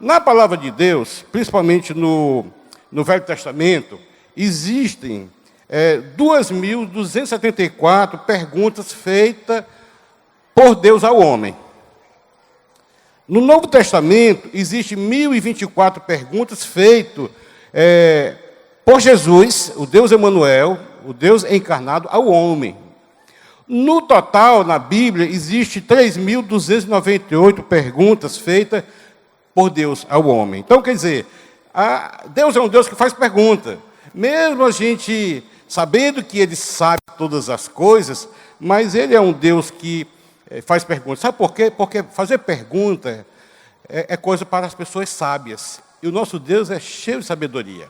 Na palavra de Deus, principalmente no Velho Testamento, existem 2.274 perguntas feitas por Deus ao homem. No Novo Testamento, existem 1.024 perguntas feitas por Jesus, o Deus Emanuel, o Deus encarnado, ao homem. No total, na Bíblia, existe 3.298 perguntas feitas por Deus ao homem. Então, quer dizer, Deus é um Deus que faz pergunta. Mesmo a gente sabendo que Ele sabe todas as coisas, mas Ele é um Deus que faz perguntas. Sabe por quê? Porque fazer pergunta é coisa para as pessoas sábias. E o nosso Deus é cheio de sabedoria.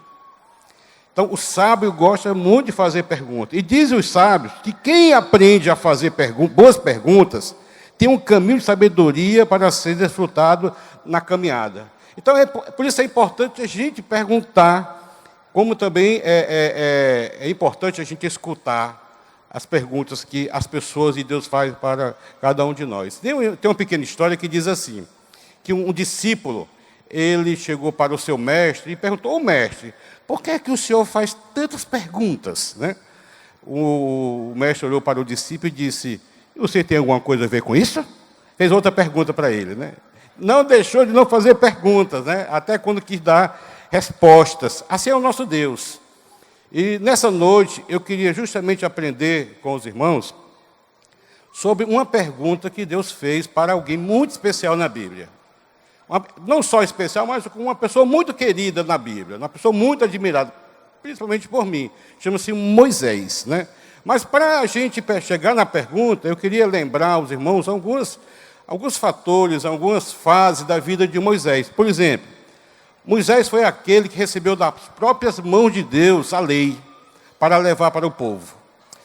Então, o sábio gosta muito de fazer perguntas. E dizem os sábios que quem aprende a fazer boas perguntas tem um caminho de sabedoria para ser desfrutado na caminhada. Então, por isso é importante a gente perguntar, como também é importante a gente escutar as perguntas que as pessoas e Deus faz para cada um de nós. Tem uma pequena história que diz assim, que um discípulo, ele chegou para o seu mestre e perguntou: ô mestre, por que é que o senhor faz tantas perguntas? Né? O mestre olhou para o discípulo e disse: você tem alguma coisa a ver com isso? Fez outra pergunta para ele. Né? Não deixou de não fazer perguntas, né? Até quando quis dar respostas. Assim é o nosso Deus. E nessa noite eu queria justamente aprender com os irmãos sobre uma pergunta que Deus fez para alguém muito especial na Bíblia. Não só especial, mas uma pessoa muito querida na Bíblia, uma pessoa muito admirada, principalmente por mim. Chama-se Moisés. Né? Mas para a gente chegar na pergunta, eu queria lembrar aos irmãos alguns fatores, algumas fases da vida de Moisés. Por exemplo, Moisés foi aquele que recebeu das próprias mãos de Deus a lei para levar para o povo.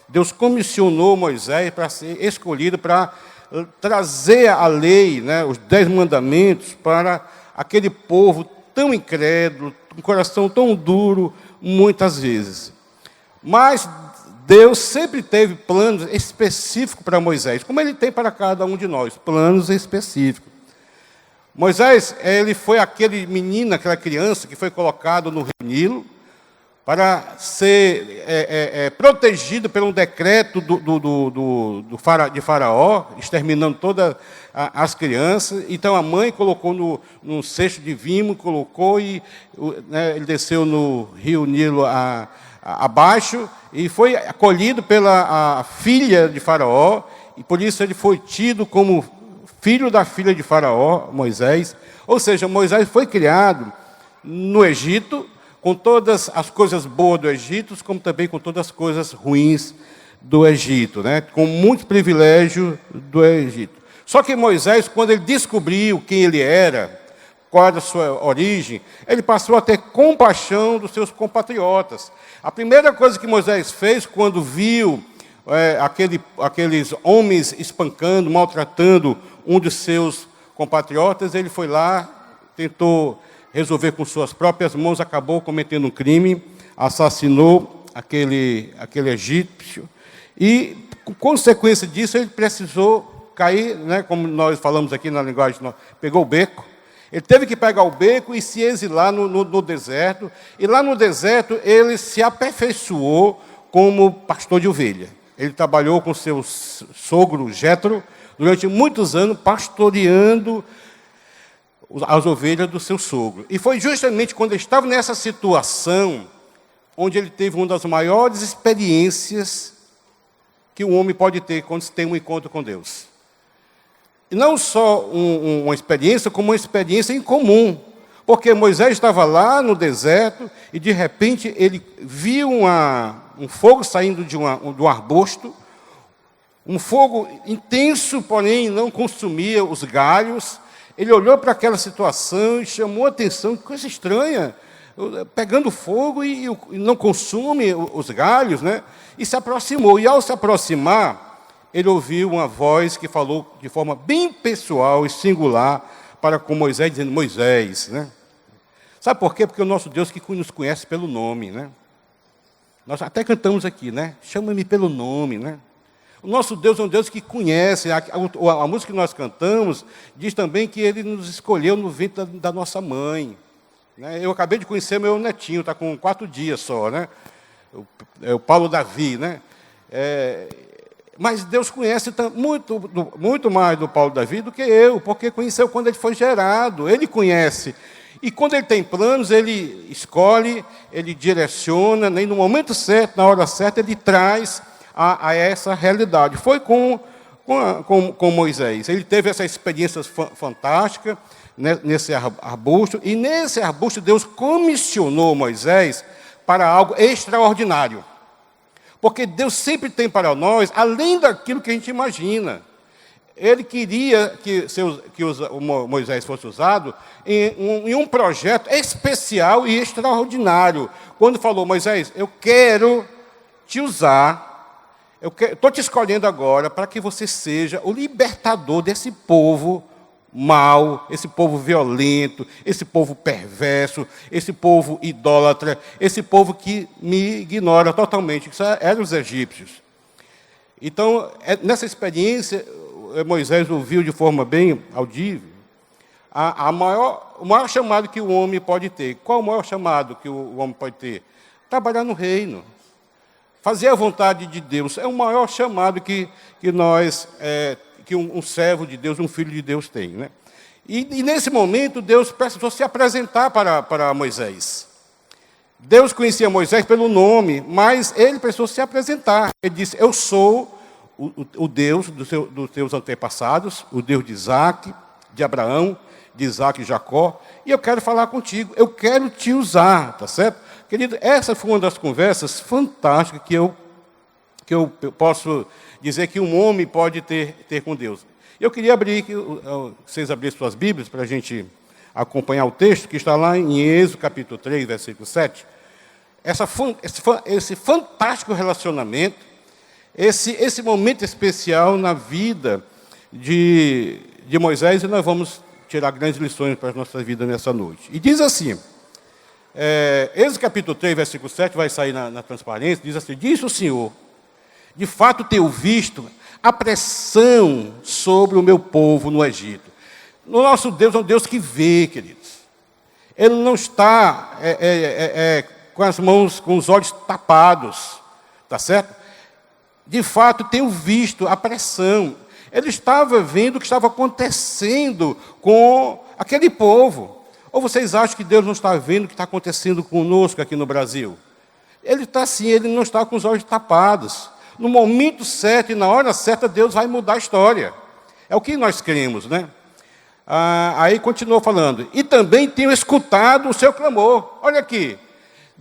Deus comissionou Moisés para ser escolhido para trazer a lei, né, os 10 mandamentos, para aquele povo tão incrédulo, um coração tão duro, muitas vezes. Mas Deus sempre teve planos específicos para Moisés, como Ele tem para cada um de nós, planos específicos. Moisés, ele foi aquele menino, aquela criança que foi colocado no Rio Nilo para ser protegido por um decreto de Faraó, exterminando todas as crianças. Então a mãe colocou num cesto de vimo, colocou e ele desceu no Rio Nilo abaixo e foi acolhido pela filha de Faraó, e por isso ele foi tido como filho da filha de Faraó, Moisés. Ou seja, Moisés foi criado no Egito, com todas as coisas boas do Egito, como também com todas as coisas ruins do Egito, né? Com muito privilégio do Egito. Só que Moisés, quando ele descobriu quem ele era, qual era a sua origem, ele passou a ter compaixão dos seus compatriotas. A primeira coisa que Moisés fez, quando viu aqueles homens espancando, maltratando um dos seus compatriotas, ele foi lá, tentou resolver com suas próprias mãos, acabou cometendo um crime, assassinou aquele egípcio, e, com consequência disso, ele precisou cair, né, como nós falamos aqui na linguagem, pegou o beco. Ele teve que pegar o beco e se exilar no deserto, e lá no deserto ele se aperfeiçoou como pastor de ovelha. Ele trabalhou com seu sogro Jétro durante muitos anos, pastoreando as ovelhas do seu sogro. E foi justamente quando ele estava nessa situação onde ele teve uma das maiores experiências que o homem pode ter quando se tem um encontro com Deus. E não só uma experiência, como uma experiência em comum. Porque Moisés estava lá no deserto e, de repente, ele viu um fogo saindo de um arbusto, um fogo intenso, porém não consumia os galhos. Ele olhou para aquela situação e chamou a atenção, que coisa estranha, pegando fogo e não consome os galhos, né? E se aproximou. E ao se aproximar, ele ouviu uma voz que falou de forma bem pessoal e singular para com Moisés, dizendo: Moisés, né? Sabe por quê? Porque o nosso Deus que nos conhece pelo nome, né? Nós até cantamos aqui, né? Chama-me pelo nome, né? O nosso Deus é um Deus que conhece. A música que nós cantamos diz também que Ele nos escolheu no ventre da nossa mãe. Né? Eu acabei de conhecer meu netinho, está com 4 dias só, né? O Paulo Davi, né? Mas Deus conhece muito mais do Paulo Davi do que eu, porque conheceu quando ele foi gerado. Ele conhece. E quando ele tem planos, ele escolhe, ele direciona, né? E no momento certo, na hora certa, ele traz a essa realidade. Foi com Moisés. Ele teve essa experiência fantástica, né, nesse arbusto, e nesse arbusto Deus comissionou Moisés para algo extraordinário. Porque Deus sempre tem para nós, além daquilo que a gente imagina. Ele queria que Moisés fosse usado em um projeto especial e extraordinário. Quando falou, Moisés, eu quero te usar, estou te escolhendo agora para que você seja o libertador desse povo mau, esse povo violento, esse povo perverso, esse povo idólatra, esse povo que me ignora totalmente, que eram os egípcios. Então, nessa experiência, Moisés ouviu de forma bem audível o maior chamado que o homem pode ter. Qual o maior chamado que o homem pode ter? Trabalhar no reino. Fazer a vontade de Deus. É o maior chamado que um servo de Deus, um filho de Deus tem. Né? E nesse momento, Deus precisou se apresentar para Moisés. Deus conhecia Moisés pelo nome, mas ele precisou se apresentar. Ele disse, eu sou o Deus dos teus antepassados, o Deus de Isaac, de Abraão, de Isaac e Jacó, e eu quero falar contigo, eu quero te usar, tá certo? Querido, essa foi uma das conversas fantásticas que eu posso dizer que um homem pode ter com Deus. Eu queria abrir, vocês abrirem suas Bíblias para a gente acompanhar o texto, que está lá em Êxodo, capítulo 3, versículo 7. Esse fantástico relacionamento, esse momento especial na vida de Moisés, e nós vamos tirar grandes lições para a nossa vida nessa noite. E diz assim, Êxodo capítulo 3, versículo 7, vai sair na transparência, diz assim, disse o Senhor, de fato tenho visto a pressão sobre o meu povo no Egito. O nosso Deus é um Deus que vê, queridos. Ele não está com as mãos, com os olhos tapados, tá certo? De fato, tenho visto a pressão. Ele estava vendo o que estava acontecendo com aquele povo. Ou vocês acham que Deus não está vendo o que está acontecendo conosco aqui no Brasil? Ele está assim, ele não está com os olhos tapados. No momento certo e na hora certa, Deus vai mudar a história. É o que nós cremos, né? Aí continuou falando. E também tenho escutado o seu clamor. Olha aqui.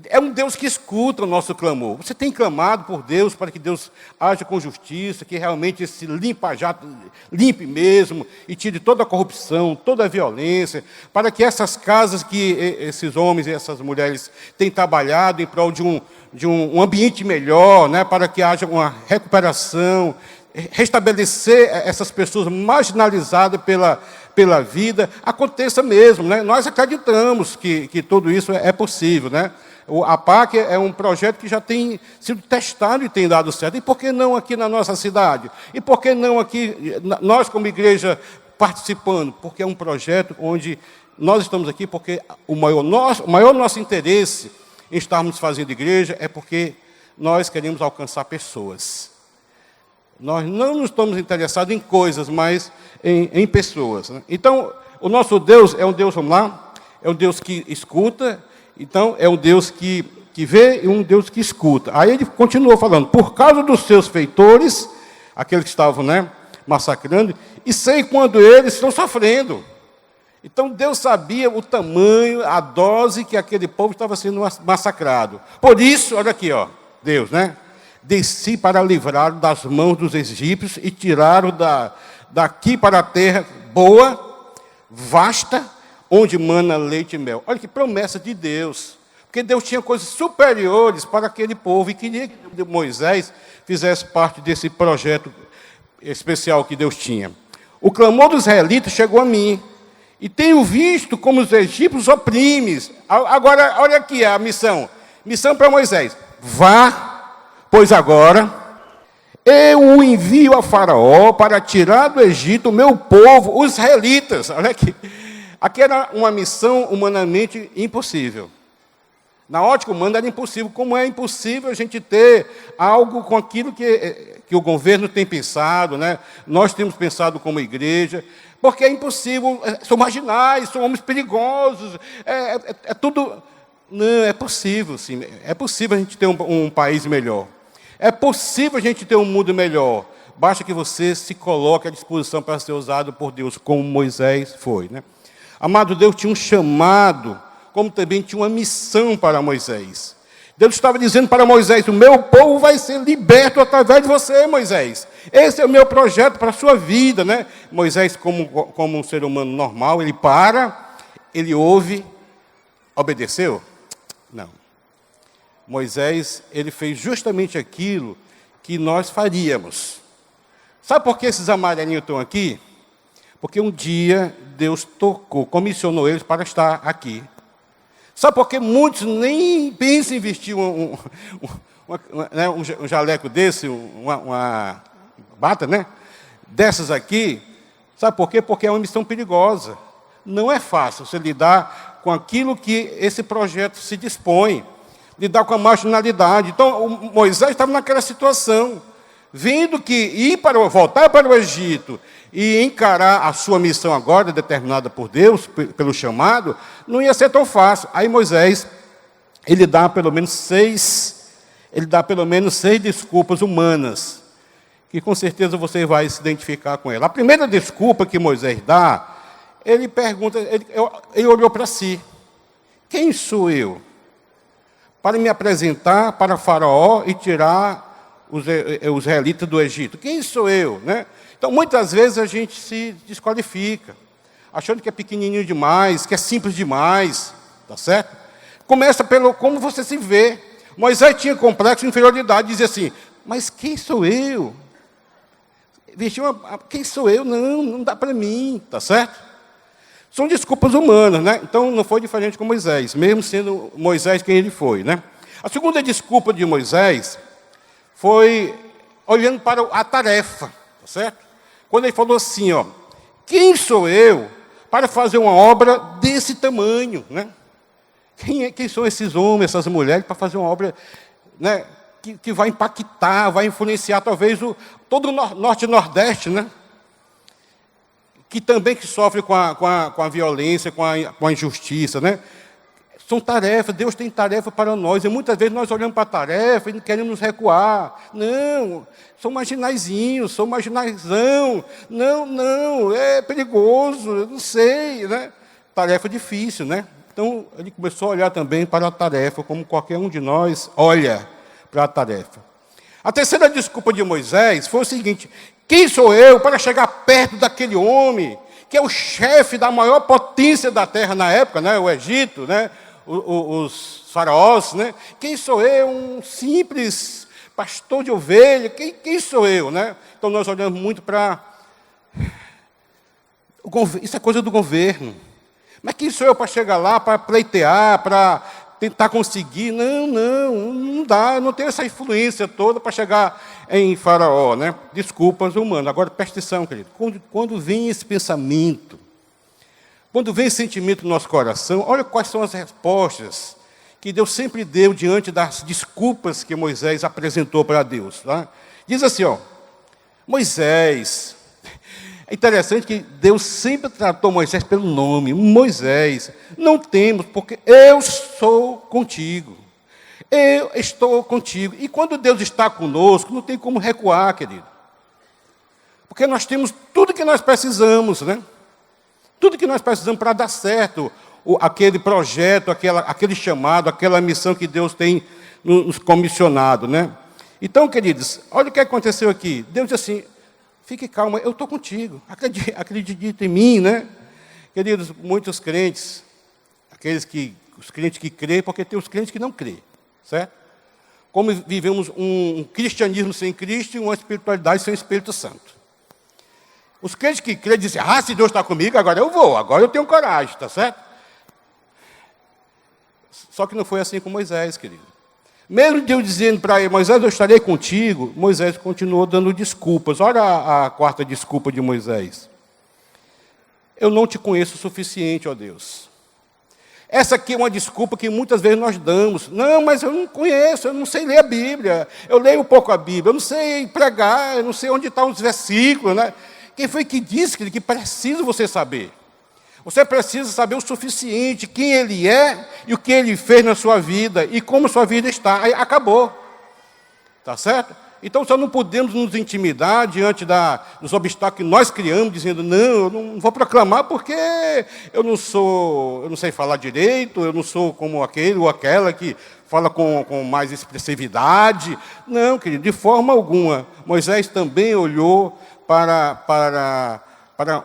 É um Deus que escuta o nosso clamor. Você tem clamado por Deus para que Deus haja com justiça, que realmente esse limpa-jato limpe mesmo e tire toda a corrupção, toda a violência, para que essas casas que esses homens e essas mulheres têm trabalhado em prol de um ambiente melhor, né, para que haja uma recuperação, restabelecer essas pessoas marginalizadas pela vida, aconteça mesmo. Né? Nós acreditamos que tudo isso é possível, né? A PAC é um projeto que já tem sido testado e tem dado certo. E por que não aqui na nossa cidade? E por que não aqui, nós como igreja, participando? Porque é um projeto onde nós estamos aqui porque o maior nosso interesse em estarmos fazendo igreja é porque nós queremos alcançar pessoas. Nós não estamos interessados em coisas, mas em pessoas. Né? Então, o nosso Deus é um Deus, vamos lá, é um Deus que escuta. Então, é um Deus que vê e um Deus que escuta. Aí ele continuou falando, por causa dos seus feitores, aqueles que estavam, né, massacrando, e sei quando eles estão sofrendo. Então, Deus sabia o tamanho, a dose que aquele povo estava sendo massacrado. Por isso, olha aqui, ó, Deus, né? Desci para livrar das mãos dos egípcios e tiraram daqui para a terra boa, vasta, onde mana leite e mel. Olha que promessa de Deus. Porque Deus tinha coisas superiores para aquele povo e queria que Moisés fizesse parte desse projeto especial que Deus tinha. O clamor dos israelitas chegou a mim. E tenho visto como os egípcios oprimem. Agora, olha aqui a missão. Missão para Moisés. Vá, pois agora eu o envio a Faraó para tirar do Egito o meu povo, os israelitas. Olha aqui. Aqui era uma missão humanamente impossível. Na ótica humana era impossível. Como é impossível a gente ter algo com aquilo que o governo tem pensado, né? Nós temos pensado como igreja, porque é impossível. São marginais, são homens perigosos. É tudo. Não, é possível, sim. É possível a gente ter um país melhor. É possível a gente ter um mundo melhor. Basta que você se coloque à disposição para ser usado por Deus, como Moisés foi, né? Amado, Deus tinha um chamado, como também tinha uma missão para Moisés. Deus estava dizendo para Moisés: o meu povo vai ser liberto através de você, Moisés. Esse é o meu projeto para a sua vida, né? Moisés, como um ser humano normal, ele ouve, obedeceu? Não. Moisés, ele fez justamente aquilo que nós faríamos. Sabe por que esses amarelinhos estão aqui? Porque um dia Deus comissionou eles para estar aqui. Sabe por que muitos nem pensam em vestir um jaleco desse, uma bata, né? Dessas aqui? Sabe por quê? Porque é uma missão perigosa. Não é fácil você lidar com aquilo que esse projeto se dispõe, lidar com a marginalidade. Então, Moisés estava naquela situação, vendo que voltar para o Egito e encarar a sua missão agora, determinada por Deus, pelo chamado, não ia ser tão fácil. Aí Moisés, ele dá pelo menos seis desculpas humanas, que com certeza você vai se identificar com ela. A primeira desculpa que Moisés dá, ele pergunta, ele olhou para si: quem sou eu para me apresentar para Faraó e tirar os israelitas do Egito? Quem sou eu, né? Então, muitas vezes a gente se desqualifica, achando que é pequenininho demais, que é simples demais, tá certo? Começa pelo como você se vê. Moisés tinha complexo de inferioridade, dizia assim: mas quem sou eu? Quem sou eu? Não dá para mim, tá certo? São desculpas humanas, né? Então, não foi diferente com Moisés, mesmo sendo Moisés quem ele foi, né? A segunda desculpa de Moisés foi olhando para a tarefa, tá certo? Quando ele falou assim, ó: quem sou eu para fazer uma obra desse tamanho, né? Quem são esses homens, essas mulheres, para fazer uma obra, né, que vai impactar, vai influenciar talvez todo o norte e nordeste, né? Que também sofre com a violência, com a injustiça, né? São tarefas, Deus tem tarefa para nós, e muitas vezes nós olhamos para a tarefa e queremos recuar. Não, são marginaizinhos, são marginaizão. Não, é perigoso, eu não sei, né? Tarefa difícil, né? Então, ele começou a olhar também para a tarefa, como qualquer um de nós olha para a tarefa. A terceira desculpa de Moisés foi o seguinte: quem sou eu para chegar perto daquele homem, que é o chefe da maior potência da terra na época, né? O Egito, né? Os faraós, né? Quem sou eu, um simples pastor de ovelha? Quem sou eu, né? Então, nós olhamos muito para... Isso é coisa do governo. Mas quem sou eu para chegar lá, para pleitear, para tentar conseguir? Não dá, não tem essa influência toda para chegar em Faraó, né? Desculpas humanas. Agora, presta atenção, querido. Quando vem esse pensamento, quando vem esse sentimento no nosso coração, olha quais são as respostas que Deus sempre deu diante das desculpas que Moisés apresentou para Deus. Tá? Diz assim, ó: Moisés... É interessante que Deus sempre tratou Moisés pelo nome. Moisés, não temos, porque eu sou contigo. Eu estou contigo. E quando Deus está conosco, não tem como recuar, querido. Porque nós temos tudo que nós precisamos, né? Tudo que nós precisamos para dar certo aquele projeto, aquele chamado, aquela missão que Deus tem nos comissionado, né? Então, queridos, olha o que aconteceu aqui. Deus disse assim: fique calma, eu estou contigo, acredite em mim, né? Queridos, muitos crentes, os crentes que creem, porque tem os crentes que não creem, certo? Como vivemos um cristianismo sem Cristo e uma espiritualidade sem Espírito Santo. Os crentes que creem dizem: se Deus está comigo, agora eu vou, agora eu tenho coragem, tá certo? Só que não foi assim com Moisés, querido. Mesmo Deus dizendo para ele, Moisés, eu estarei contigo, Moisés continuou dando desculpas. Olha a quarta desculpa de Moisés. Eu não te conheço o suficiente, ó Deus. Essa aqui é uma desculpa que muitas vezes nós damos. Não, mas eu não conheço, eu não sei ler a Bíblia. Eu leio um pouco a Bíblia, eu não sei pregar, eu não sei onde estão os versículos, né? Quem foi que disse que precisa você saber? Você precisa saber o suficiente, quem Ele é e o que Ele fez na sua vida e como sua vida está. Aí acabou. Tá certo? Então, só não podemos nos intimidar diante dos obstáculos que nós criamos, dizendo, não, eu não vou proclamar porque eu não sei falar direito, eu não sou como aquele ou aquela que fala com mais expressividade. Não, querido, de forma alguma. Moisés também olhou para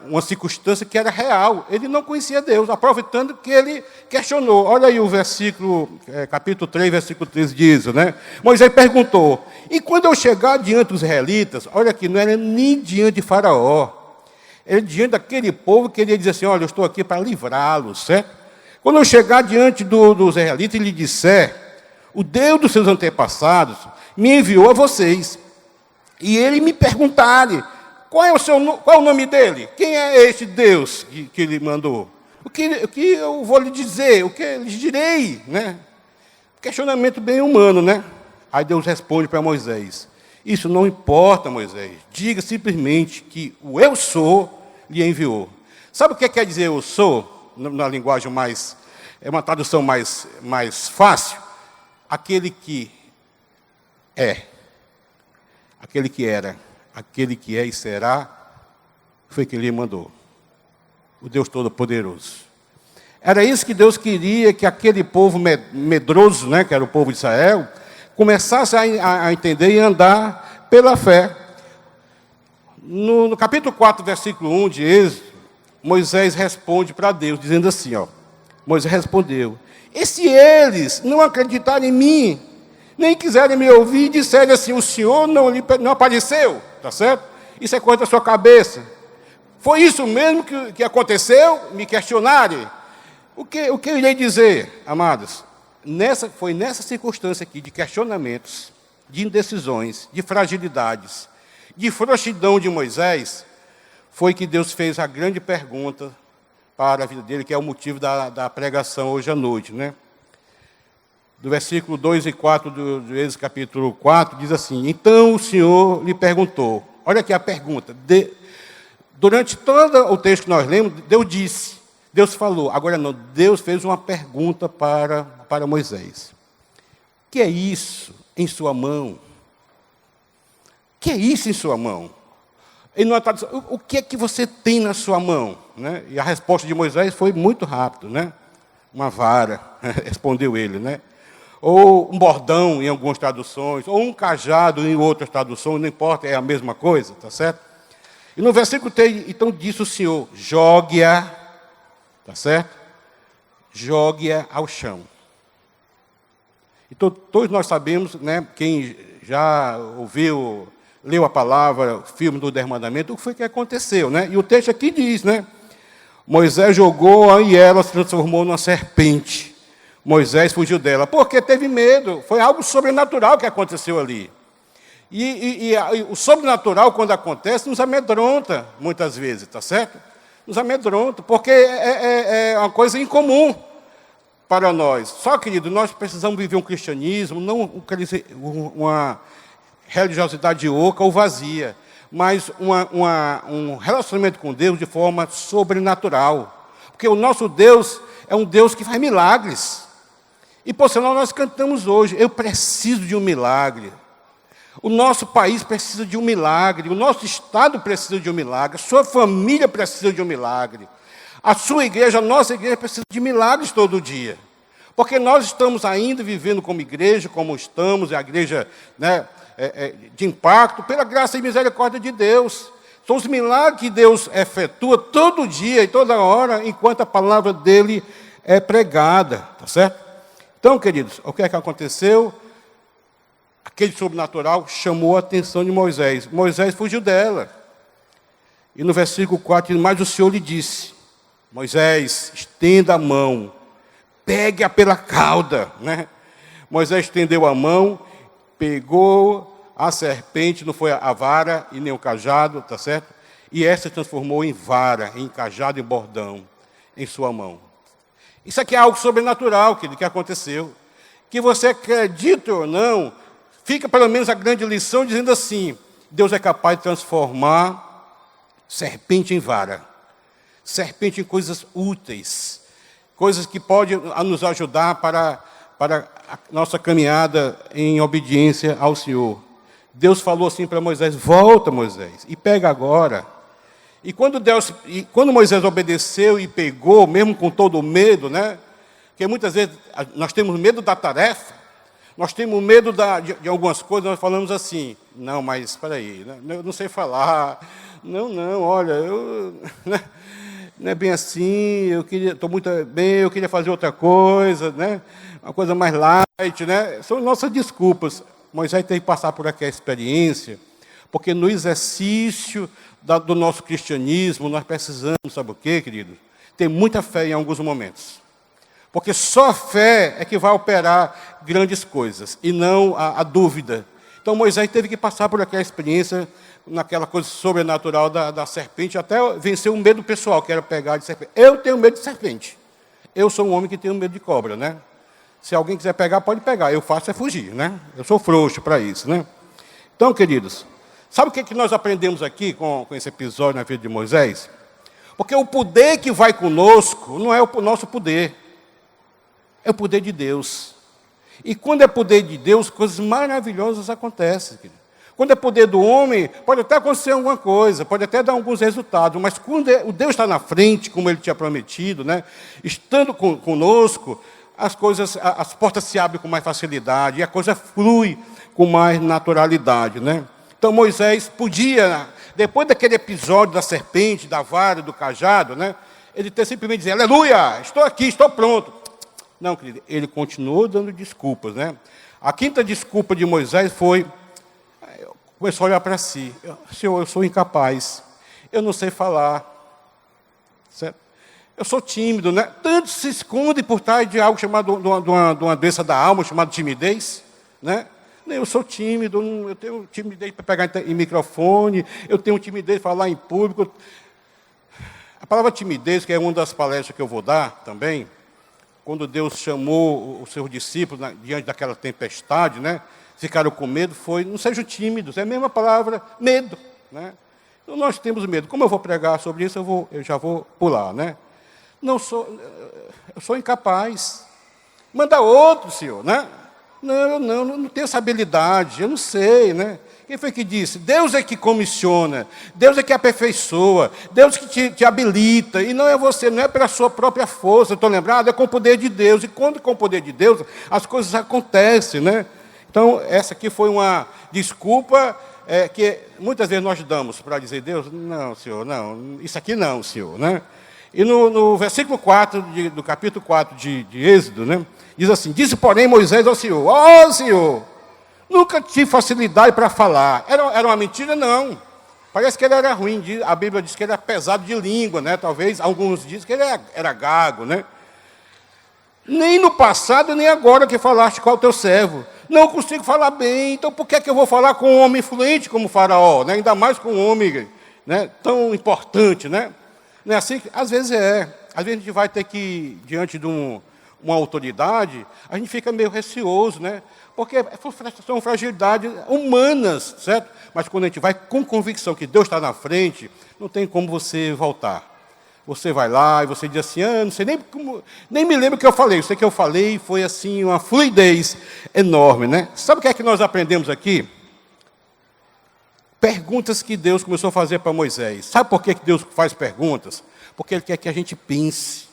uma circunstância que era real. Ele não conhecia Deus, aproveitando que ele questionou. Olha aí o versículo, capítulo 3, versículo 13 diz, né? Moisés perguntou, e quando eu chegar diante dos israelitas, olha aqui, não era nem diante de Faraó, era diante daquele povo que ele ia dizer assim, olha, eu estou aqui para livrá-los, certo? Quando eu chegar diante dos israelitas e lhe disser, o Deus dos seus antepassados me enviou a vocês, e ele me perguntarem, qual é o nome dele? Quem é este Deus que ele mandou? O que eu vou lhe dizer? O que lhes direi? Né? Questionamento bem humano, né? Aí Deus responde para Moisés, isso não importa, Moisés. Diga simplesmente que o eu sou lhe enviou. Sabe o que quer dizer eu sou? Na linguagem mais... É uma tradução mais fácil. Aquele que é. Aquele que era. Aquele que é e será, foi quem lhe mandou. O Deus Todo-Poderoso. Era isso que Deus queria, que aquele povo medroso, né, que era o povo de Israel, começasse a entender e andar pela fé. No capítulo 4, versículo 1 de Êxodo, Moisés responde para Deus, dizendo assim, ó, Moisés respondeu, e se eles não acreditarem em mim, nem quiserem me ouvir e disserem assim, o Senhor não apareceu, tá certo? Isso é coisa da sua cabeça. Foi isso mesmo que aconteceu? Me questionarem. O que eu irei dizer, amados? Foi nessa circunstância aqui de questionamentos, de indecisões, de fragilidades, de frouxidão de Moisés, foi que Deus fez a grande pergunta para a vida dele, que é o motivo da pregação hoje à noite, né? Do versículo 2 e 4 do Êxodo capítulo 4, diz assim, então o Senhor lhe perguntou, olha aqui a pergunta, durante todo o texto que nós lemos, Deus falou, agora não, Deus fez uma pergunta para Moisés. O que é isso em sua mão? O que é isso em sua mão? O que é que você tem na sua mão? Né? E a resposta de Moisés foi muito rápida, né? Uma vara, respondeu ele, né? Ou um bordão em algumas traduções, ou um cajado em outras traduções, não importa, é a mesma coisa, tá certo? E no versículo 3, então disse o Senhor, jogue-a, tá certo? Jogue-a ao chão. Então, todos nós sabemos, né, quem já ouviu, leu a palavra, o filme do Dez Mandamentos, o que foi que aconteceu, né? E o texto aqui diz, né? Moisés jogou e ela se transformou numa serpente. Moisés fugiu dela, porque teve medo. Foi algo sobrenatural que aconteceu ali. E o sobrenatural, quando acontece, nos amedronta, muitas vezes, tá certo? Nos amedronta, porque é uma coisa incomum para nós. Só, querido, nós precisamos viver um cristianismo, não uma religiosidade oca ou vazia, mas um relacionamento com Deus de forma sobrenatural. Porque o nosso Deus é um Deus que faz milagres. E, por sinal, nós cantamos hoje, eu preciso de um milagre. O nosso país precisa de um milagre, o nosso estado precisa de um milagre, a sua família precisa de um milagre. A sua igreja, a nossa igreja precisa de milagres todo dia. Porque nós estamos ainda vivendo como igreja, como estamos, a igreja, né, de impacto, pela graça e misericórdia de Deus. São os milagres que Deus efetua todo dia e toda hora, enquanto a palavra dele é pregada, tá certo? Então, queridos, o que é que aconteceu? Aquele sobrenatural chamou a atenção de Moisés. Moisés fugiu dela. E no versículo 4, mas o Senhor lhe disse, Moisés, estenda a mão, pegue-a pela cauda, né? Moisés estendeu a mão, pegou a serpente, não foi a vara e nem o cajado, tá certo? E essa se transformou em vara, em cajado e bordão em sua mão. Isso aqui é algo sobrenatural que aconteceu. Que você acredite ou não, fica pelo menos a grande lição dizendo assim: Deus é capaz de transformar serpente em vara, serpente em coisas úteis, coisas que podem nos ajudar para a nossa caminhada em obediência ao Senhor. Deus falou assim para Moisés: volta, Moisés, e pega agora. E quando Moisés obedeceu e pegou, mesmo com todo o medo, né? Porque muitas vezes nós temos medo da tarefa, nós temos medo de algumas coisas, nós falamos assim: não, mas espera aí, eu não sei falar, não, olha, não é bem assim, estou muito bem, eu queria fazer outra coisa, né? Uma coisa mais light, né? São nossas desculpas. Moisés teve que passar por aquela experiência, porque no exercício do nosso cristianismo, nós precisamos, sabe o quê, querido? Ter muita fé em alguns momentos. Porque só a fé é que vai operar grandes coisas, e não a dúvida. Então Moisés teve que passar por aquela experiência, naquela coisa sobrenatural da serpente, até vencer o medo pessoal, que era pegar de serpente. Eu tenho medo de serpente. Eu sou um homem que tem medo de cobra, né? Se alguém quiser pegar, pode pegar. Eu faço é fugir, né? Eu sou frouxo para isso, né? Então, queridos, sabe o que nós aprendemos aqui com esse episódio na vida de Moisés? Porque o poder que vai conosco não é o nosso poder, é o poder de Deus. E quando é poder de Deus, coisas maravilhosas acontecem, querido. Quando é poder do homem, pode até acontecer alguma coisa, pode até dar alguns resultados, mas quando o Deus está na frente, como Ele tinha prometido, né? Estando conosco, as portas se abrem com mais facilidade, e a coisa flui com mais naturalidade, né? Então Moisés podia, depois daquele episódio da serpente, da vara, do cajado, né? Ele ter simplesmente dizer: aleluia, estou aqui, estou pronto. Não, querido, ele continuou dando desculpas, né? A quinta desculpa de Moisés foi: começou a olhar para si. Senhor, eu sou incapaz, eu não sei falar, certo? Eu sou tímido, né? Tanto se esconde por trás de algo chamado de uma doença da alma, chamada timidez, né? Eu sou tímido, eu tenho timidez para pegar em microfone, eu tenho timidez para falar em público. A palavra timidez, que é uma das palestras que eu vou dar também, quando Deus chamou os seus discípulos diante daquela tempestade, né? Ficaram com medo, foi: não sejam tímidos, é a mesma palavra, medo, né? Então, nós temos medo. Como eu vou pregar sobre isso, eu já vou pular, né? Eu sou incapaz. Manda outro, Senhor, né? Não tenho essa habilidade, eu não sei, né? Quem foi que disse? Deus é que comissiona, Deus é que aperfeiçoa, Deus que te habilita, e não é você, não é pela sua própria força, estou lembrado, é com o poder de Deus, e quando com o poder de Deus, as coisas acontecem, né? Então, essa aqui foi uma desculpa que muitas vezes nós damos para dizer: Deus, não, Senhor, não, isso aqui não, Senhor, né? E no versículo 4, do capítulo 4 de Êxodo, né, diz assim: disse, porém, Moisés ao Senhor: ó, Senhor, nunca tive facilidade para falar. Era uma mentira? Não. Parece que ele era ruim. A Bíblia diz que ele era pesado de língua, né? Talvez alguns dizem que ele era gago, né? Nem no passado, nem agora que falaste com o teu servo. Não consigo falar bem, então por que eu vou falar com um homem influente como Faraó, né? Ainda mais com um homem, né, tão importante, né? Não é assim? Às vezes é. Às vezes a gente vai ter que, diante de uma autoridade, a gente fica meio receoso, né? Porque são fragilidades humanas, certo? Mas quando a gente vai com convicção que Deus está na frente, não tem como você voltar. Você vai lá e você diz assim: não sei nem me lembro o que eu falei. Eu sei que eu falei e foi assim uma fluidez enorme, né? Sabe o que é que nós aprendemos aqui? Perguntas que Deus começou a fazer para Moisés. Sabe por que Deus faz perguntas? Porque Ele quer que a gente pense.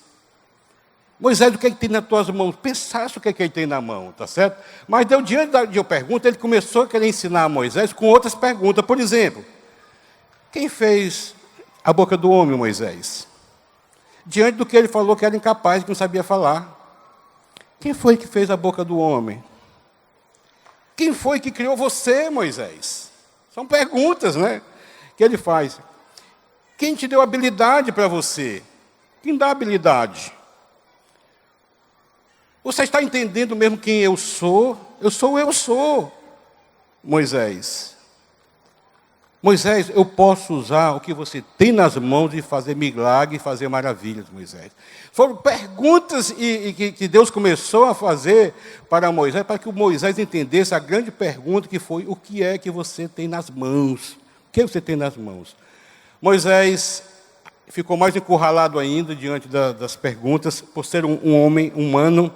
Moisés, o que é que tem nas tuas mãos? Pensasse o que é que ele tem na mão, tá certo? Mas Deus, diante de uma pergunta, Ele começou a querer ensinar a Moisés com outras perguntas. Por exemplo, quem fez a boca do homem, Moisés? Diante do que ele falou que era incapaz, que não sabia falar. Quem foi que fez a boca do homem? Quem foi que criou você, Moisés? São perguntas, né, que ele faz. Quem te deu habilidade para você? Quem dá habilidade? Você está entendendo mesmo quem eu sou? Eu sou, Moisés. Moisés, eu posso usar o que você tem nas mãos e fazer milagre, fazer maravilhas, Moisés. Foram perguntas que Deus começou a fazer para Moisés, para que o Moisés entendesse a grande pergunta que foi: o que é que você tem nas mãos? O que você tem nas mãos? Moisés ficou mais encurralado ainda diante das perguntas, por ser um homem humano,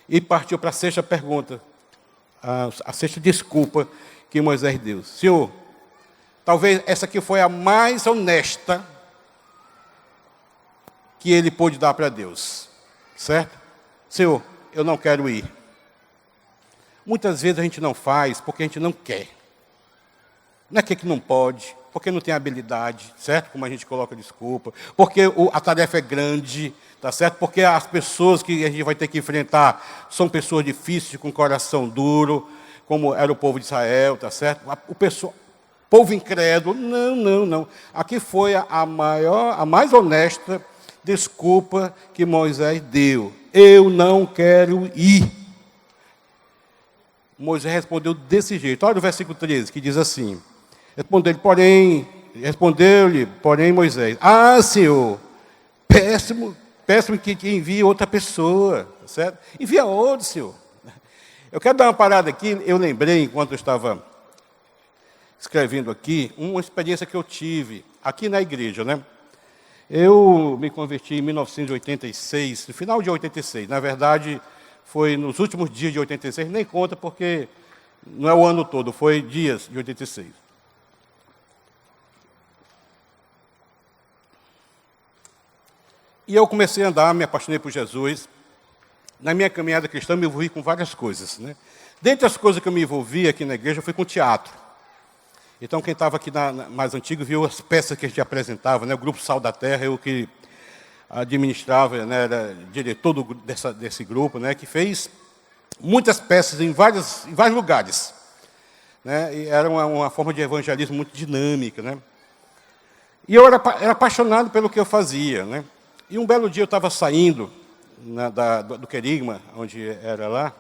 e partiu para a sexta pergunta, a sexta desculpa que Moisés deu. Senhor, talvez essa aqui foi a mais honesta que ele pôde dar para Deus. Certo? Senhor, eu não quero ir. Muitas vezes a gente não faz porque a gente não quer. Não é que não pode, porque não tem habilidade, certo? Como a gente coloca desculpa. Porque a tarefa é grande, tá certo? Porque as pessoas que a gente vai ter que enfrentar são pessoas difíceis, com coração duro, como era o povo de Israel, tá certo? Povo incrédulo, não. Aqui foi a mais honesta desculpa que Moisés deu. Eu não quero ir. Moisés respondeu desse jeito. Olha o versículo 13, que diz assim: respondeu-lhe, porém, Moisés: ah, Senhor, peço-me que envie outra pessoa, tá certo? Envia outro, Senhor. Eu quero dar uma parada aqui. Eu lembrei, enquanto eu estava escrevendo aqui, uma experiência que eu tive aqui na igreja, né? Eu me converti em 1986, no final de 86. Na verdade, foi nos últimos dias de 86, nem conta porque não é o ano todo, foi dias de 86. E eu comecei a andar, me apaixonei por Jesus. Na minha caminhada cristã, me envolvi com várias coisas, né? Dentre as coisas que eu me envolvi aqui na igreja, foi com teatro. Então, quem estava aqui mais antigo viu as peças que a gente apresentava, né? O Grupo Sal da Terra, eu que administrava, né? Era diretor desse grupo, né? Que fez muitas peças em vários lugares, né? E era uma forma de evangelismo muito dinâmica, né? E eu era apaixonado pelo que eu fazia, né? E um belo dia eu estava saindo do Querigma, onde era lá,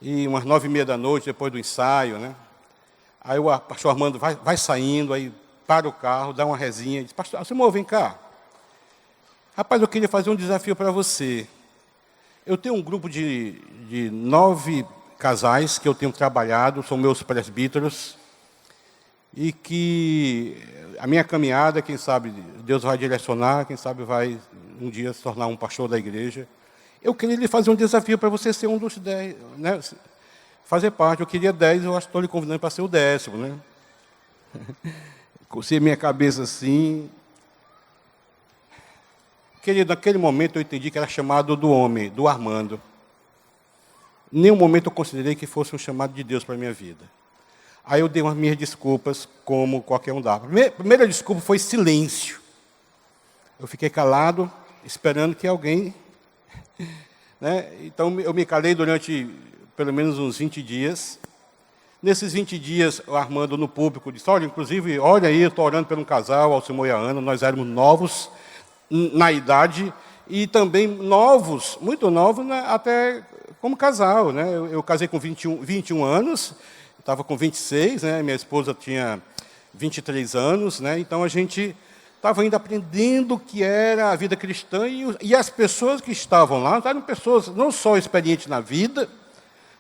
e umas 9h30 da noite, depois do ensaio, né? Aí o pastor Armando vai saindo, aí para o carro, dá uma rezinha, e diz: pastor, Simão, vem cá. Rapaz, eu queria fazer um desafio para você. Eu tenho um grupo de 9 casais que eu tenho trabalhado, são meus presbíteros, e que a minha caminhada, quem sabe, Deus vai direcionar, quem sabe vai um dia se tornar um pastor da igreja. Eu queria lhe fazer um desafio para você ser um dos 10, né? Fazer parte. Eu queria 10, eu acho que estou lhe convidando para ser o 10º, né? Cocei minha cabeça assim. Querido, naquele momento eu entendi que era chamado do homem, do Armando. Em nenhum momento eu considerei que fosse um chamado de Deus para a minha vida. Aí eu dei umas minhas desculpas, como qualquer um dá. A primeira desculpa foi silêncio. Eu fiquei calado, esperando que alguém... né? Então eu me calei durante pelo menos uns 20 dias. Nesses 20 dias, o Armando no público disse: olha, inclusive, olha aí, eu estou orando por um casal, Alcimor e a Ana, nós éramos novos na idade, e também novos, muito novos, né, até como casal, né? Eu casei com 21 anos, estava com 26, né? Minha esposa tinha 23 anos, né? Então a gente estava ainda aprendendo o que era a vida cristã, e as pessoas que estavam lá eram pessoas não só experientes na vida,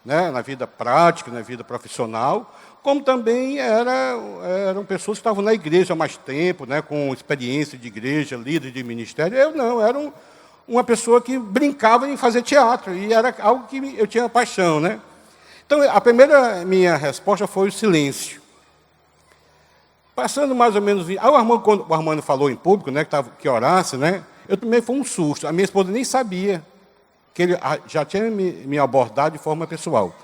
né, na vida prática, na vida profissional, como também eram pessoas que estavam na igreja há mais tempo, né, com experiência de igreja, líder de ministério. Eu não, era uma pessoa que brincava em fazer teatro, e era algo que eu tinha paixão, né? Então, a primeira minha resposta foi o silêncio. Passando mais ou menos... quando o Armando falou em público, né, que orasse, né, eu também foi um susto. A minha esposa nem sabia que ele já tinha me abordado de forma pessoal.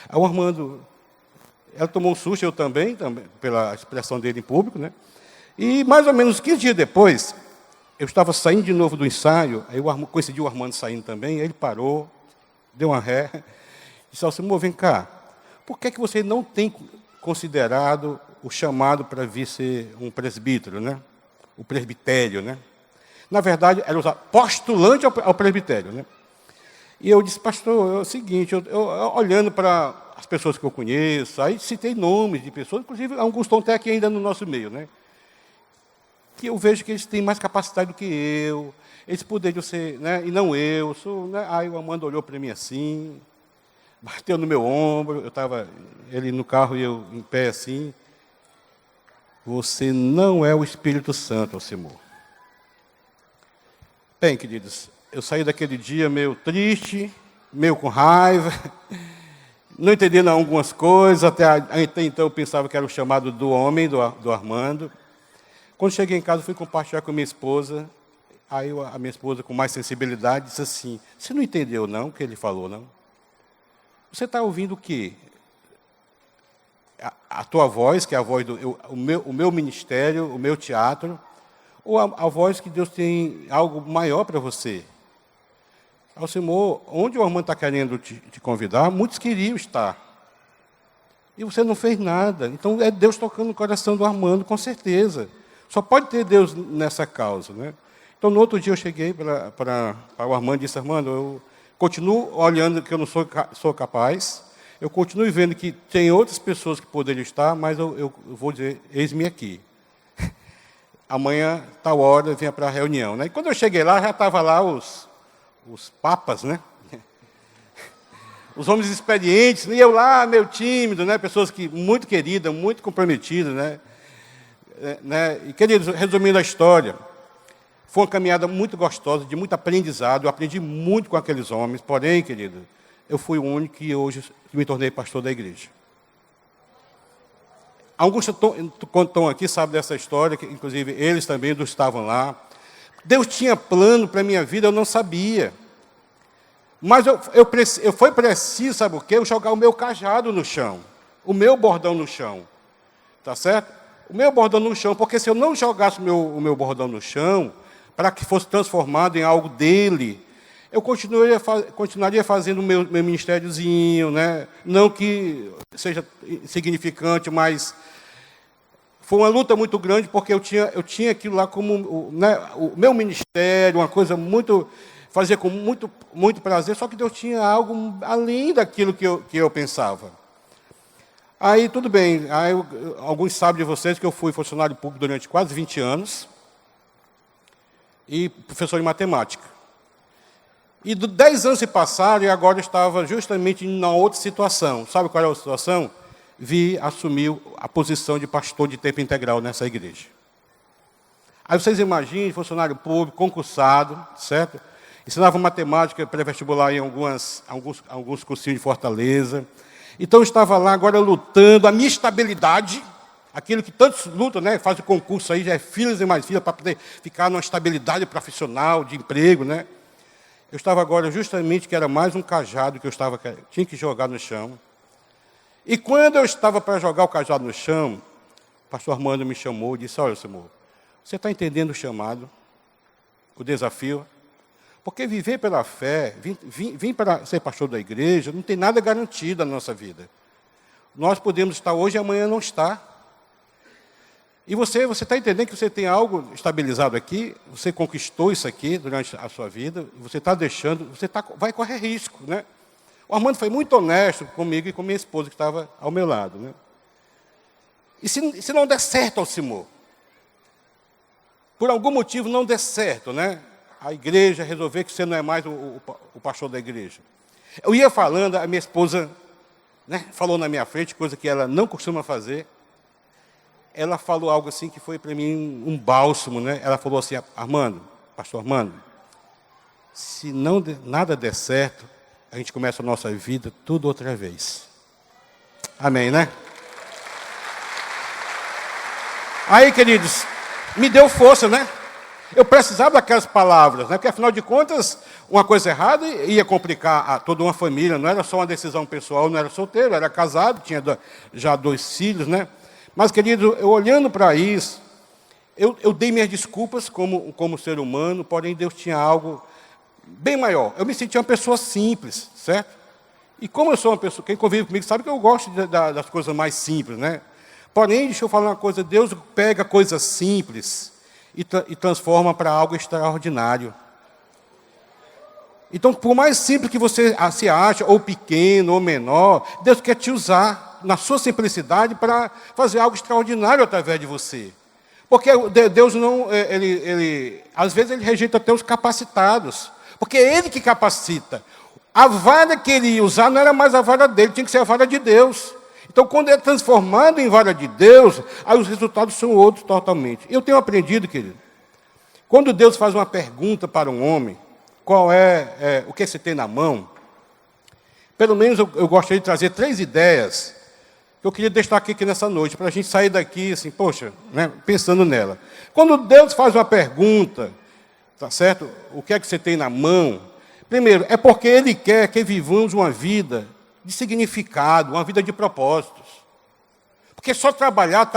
Aí o Armando, ela tomou um susto, eu também, pela expressão dele em público, né? E mais ou menos 15 dias depois, eu estava saindo de novo do ensaio, aí coincidiu o Armando saindo também, aí ele parou, deu uma ré, disse: Alcimor, vem cá, por que você não tem considerado o chamado para vir ser um presbítero, né? O presbitério, né? Na verdade, era postulante ao presbitério, né? E eu disse, pastor, é o seguinte, eu olhando para as pessoas que eu conheço, aí citei nomes de pessoas, inclusive alguns estão até aqui ainda no nosso meio, né? Que eu vejo que eles têm mais capacidade do que eu, eles poderiam ser, né? E não eu. Né? Aí o Armando olhou para mim assim, bateu no meu ombro, eu estava, ele no carro e eu em pé assim. Você não é o Espírito Santo, Alcimor. Bem, queridos, eu saí daquele dia meio triste, meio com raiva, não entendendo algumas coisas, até então eu pensava que era o chamado do homem, do Armando. Quando cheguei em casa, fui compartilhar com minha esposa, aí a minha esposa, com mais sensibilidade, disse assim, você não entendeu não o que ele falou, não? Você está ouvindo o quê? A tua voz, que é a voz o meu ministério, o meu teatro, ou a voz que Deus tem algo maior para você? Alcimor, onde o Armando está querendo te convidar, muitos queriam estar. E você não fez nada. Então, é Deus tocando no coração do Armando, com certeza. Só pode ter Deus nessa causa, né? Então, no outro dia, eu cheguei para o Armando e disse, Armando, eu continuo olhando que eu não sou capaz, eu continuo vendo que tem outras pessoas que poderiam estar, mas eu vou dizer, eis-me aqui. Amanhã, tal hora, eu vinha para a reunião. Né? E quando eu cheguei lá, já estavam lá os papas, né? Os homens experientes, e eu lá, meio tímido, né? Pessoas muito queridas, muito comprometidas, né? E, queridos, resumindo a história, foi uma caminhada muito gostosa, de muito aprendizado, eu aprendi muito com aqueles homens, porém, querido, eu fui o único que hoje me tornei pastor da igreja. Alguns que estão aqui sabem dessa história, que, inclusive eles também estavam lá. Deus tinha plano para a minha vida, eu não sabia. Mas foi preciso, sabe o quê? Eu jogar o meu cajado no chão, o meu bordão no chão. Tá certo? O meu bordão no chão, porque se eu não jogasse o meu bordão no chão, para que fosse transformado em algo dele, eu continuaria fazendo o meu ministériozinho, né? Não que seja insignificante, mas foi uma luta muito grande, porque eu tinha aquilo lá como, né, o meu ministério, uma coisa muito, fazia com muito, muito prazer, só que Deus tinha algo além daquilo que eu pensava. Aí, tudo bem, alguns sabem de vocês que eu fui funcionário público durante quase 20 anos, e professor de matemática. E 10 anos se passaram e agora eu estava justamente em uma outra situação. Sabe qual é a situação? Assumir a posição de pastor de tempo integral nessa igreja. Aí vocês imaginem, funcionário público, concursado, certo? Ensinava matemática pré-vestibular em alguns cursinhos de Fortaleza. Então eu estava lá agora lutando, a minha estabilidade, aquilo que tantos lutam, né? Fazem concurso aí, já é filhos e mais filhos, para poder ficar numa estabilidade profissional, de emprego, né? Eu estava agora justamente, que era mais um cajado que tinha que jogar no chão. E quando eu estava para jogar o cajado no chão, o pastor Armando me chamou e disse, olha, Senhor, você está entendendo o chamado, o desafio? Porque viver pela fé, vir para ser pastor da igreja, não tem nada garantido na nossa vida. Nós podemos estar hoje e amanhã não estar. E você está entendendo que você tem algo estabilizado aqui, você conquistou isso aqui durante a sua vida, você está deixando, vai correr risco, né? O Armando foi muito honesto comigo e com minha esposa, que estava ao meu lado, né? E se não der certo, Alcimor, por algum motivo não der certo, né? A igreja resolver que você não é mais o pastor da igreja. Eu ia falando, a minha esposa, né, falou na minha frente, coisa que ela não costuma fazer. Ela falou algo assim que foi para mim um bálsamo, né? Ela falou assim, Armando, pastor Armando, se nada der certo, a gente começa a nossa vida tudo outra vez. Amém, né? Aí, queridos, me deu força, né? Eu precisava daquelas palavras, né? Porque, afinal de contas, uma coisa errada ia complicar toda uma família, não era só uma decisão pessoal, não era solteiro, era casado, tinha já 2 filhos, né? Mas, querido, eu olhando para isso, eu dei minhas desculpas como ser humano, porém Deus tinha algo bem maior. Eu me sentia uma pessoa simples, certo? E como eu sou uma pessoa, quem convive comigo sabe que eu gosto das coisas mais simples, né? Porém, deixa eu falar uma coisa, Deus pega coisas simples e transforma para algo extraordinário. Então, por mais simples que você se ache, ou pequeno, ou menor, Deus quer te usar na sua simplicidade para fazer algo extraordinário através de você. Porque Deus não, às vezes ele rejeita até os capacitados, porque é Ele que capacita. A vara que ele ia usar não era mais a vara dele, tinha que ser a vara de Deus. Então, quando é transformado em vara de Deus, aí os resultados são outros totalmente. Eu tenho aprendido, querido, quando Deus faz uma pergunta para um homem, qual o que você tem na mão, pelo menos eu gostaria de trazer 3 ideias que eu queria destacar aqui nessa noite, para a gente sair daqui assim, poxa, né, pensando nela. Quando Deus faz uma pergunta, tá certo? O que é que você tem na mão? Primeiro, é porque Ele quer que vivamos uma vida de significado, uma vida de propósitos. Porque só trabalhar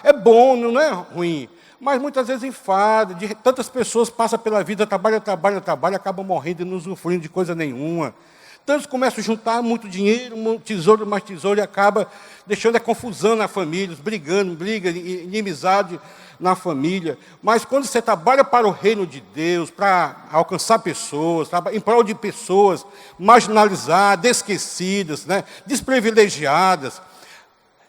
é bom, não é ruim. Mas muitas vezes enfada, tantas pessoas passam pela vida, trabalham, acabam morrendo e não usufruindo de coisa nenhuma. Tantos começam a juntar muito dinheiro, tesouro mais tesouro, e acaba deixando a confusão na família, briga, inimizade na família. Mas quando você trabalha para o reino de Deus, para alcançar pessoas, em prol de pessoas marginalizadas, esquecidas, né, desprivilegiadas,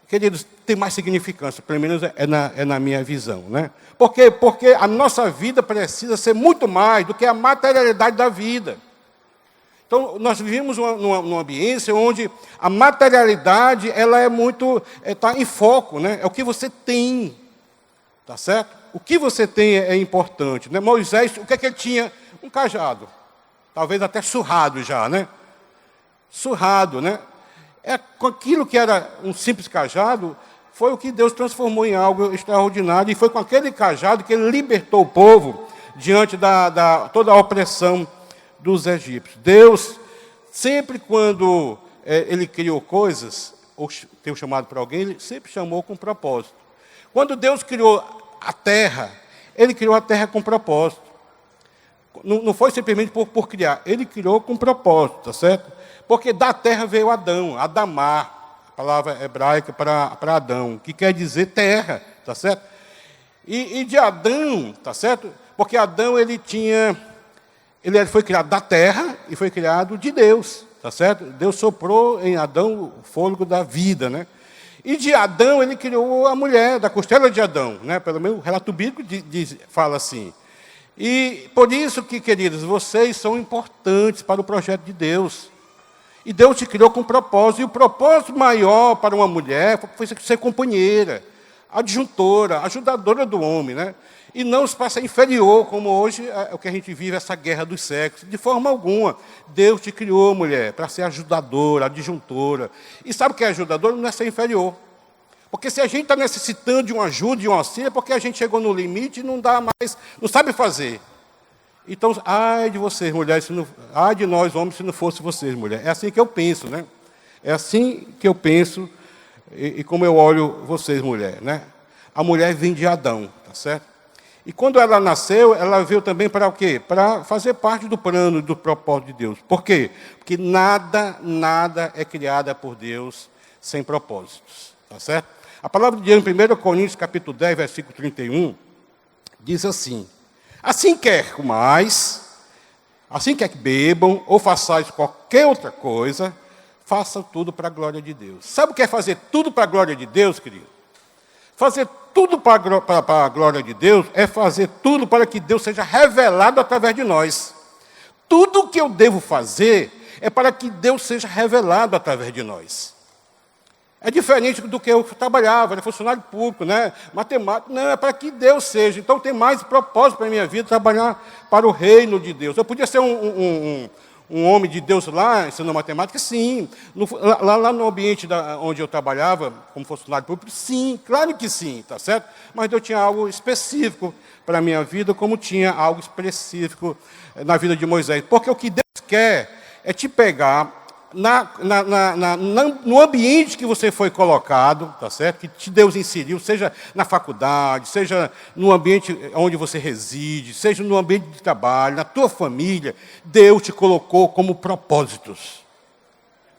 queridos, tem mais significância, pelo menos é na minha visão. Né? Por quê? Porque a nossa vida precisa ser muito mais do que a materialidade da vida. Então, nós vivemos numa ambiência onde a materialidade ela é muito, está em foco, né? É o que você tem, tá certo? O que você tem é importante. Né? Moisés, o que é que ele tinha? Um cajado, talvez até surrado já, né? Surrado, né? Com aquilo que era um simples cajado, foi o que Deus transformou em algo extraordinário, e foi com aquele cajado que ele libertou o povo diante toda a opressão dos egípcios. Deus, sempre quando Ele criou coisas, ou tem um chamado para alguém, Ele sempre chamou com propósito. Quando Deus criou a terra, Ele criou a terra com propósito. Não foi simplesmente por criar, Ele criou com propósito, tá certo? Porque da terra veio Adão, Adamá, a palavra hebraica para Adão, que quer dizer terra, tá certo? E de Adão, tá certo? Porque Adão, ele foi criado da terra e foi criado de Deus, tá certo? Deus soprou em Adão o fôlego da vida, né? E de Adão ele criou a mulher, da costela de Adão, né? Pelo menos o relato bíblico fala assim. E por isso que, queridos, vocês são importantes para o projeto de Deus. E Deus te criou com propósito. E o propósito maior para uma mulher foi ser companheira, adjuntora, ajudadora do homem, né? E não se passa inferior, como hoje é o que a gente vive, essa guerra dos sexos. De forma alguma. Deus te criou, mulher, para ser ajudadora, adjuntora. E sabe o que é ajudadora? Não é ser inferior. Porque se a gente está necessitando de uma ajuda, de um auxílio, é porque a gente chegou no limite e não dá mais, não sabe fazer. Então, ai de vocês, mulheres, ai de nós, homens, se não fosse vocês, mulher. É assim que eu penso, né? É assim que eu penso e como eu olho vocês, mulher, né? A mulher vem de Adão, tá certo? E quando ela nasceu, ela veio também para o quê? Para fazer parte do plano, do propósito de Deus. Por quê? Porque nada é criada por Deus sem propósitos, tá certo? A palavra de Deus em 1 Coríntios, capítulo 10, versículo 31, diz assim: assim quer comais, assim quer que bebam, ou façais qualquer outra coisa, façam tudo para a glória de Deus. Sabe o que é fazer tudo para a glória de Deus, querido? Fazer tudo para a glória de Deus é fazer tudo para que Deus seja revelado através de nós. Tudo o que eu devo fazer é para que Deus seja revelado através de nós. É diferente do que eu trabalhava, era funcionário público, né? Matemático. Não, é para que Deus seja. Então tem mais propósito para a minha vida, trabalhar para o reino de Deus. Eu podia ser um homem de Deus lá, ensinando matemática, sim. Lá no ambiente onde eu trabalhava, como funcionário público, sim, claro que sim, tá certo? Mas Deus tinha algo específico para a minha vida, como tinha algo específico na vida de Moisés. Porque o que Deus quer é te pegar no ambiente que você foi colocado, tá certo? Que Deus inseriu, seja na faculdade, seja no ambiente onde você reside, seja no ambiente de trabalho, na tua família, Deus te colocou como propósitos.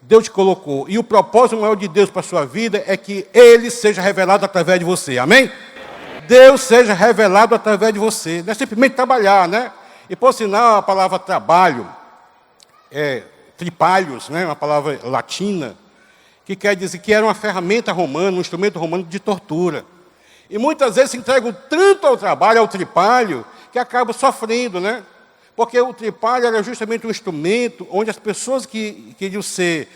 Deus te colocou. E o propósito maior de Deus para a sua vida é que Ele seja revelado através de você. Amém? Deus seja revelado através de você. Não é simplesmente trabalhar, né? E, por sinal, a palavra trabalho é tripalhos, né? Uma palavra latina, que quer dizer que era uma ferramenta romana, um instrumento romano de tortura. E muitas vezes se entregam tanto ao trabalho, ao tripalho, que acabam sofrendo, né? Porque o tripalho era justamente um instrumento onde as pessoas que queriam ser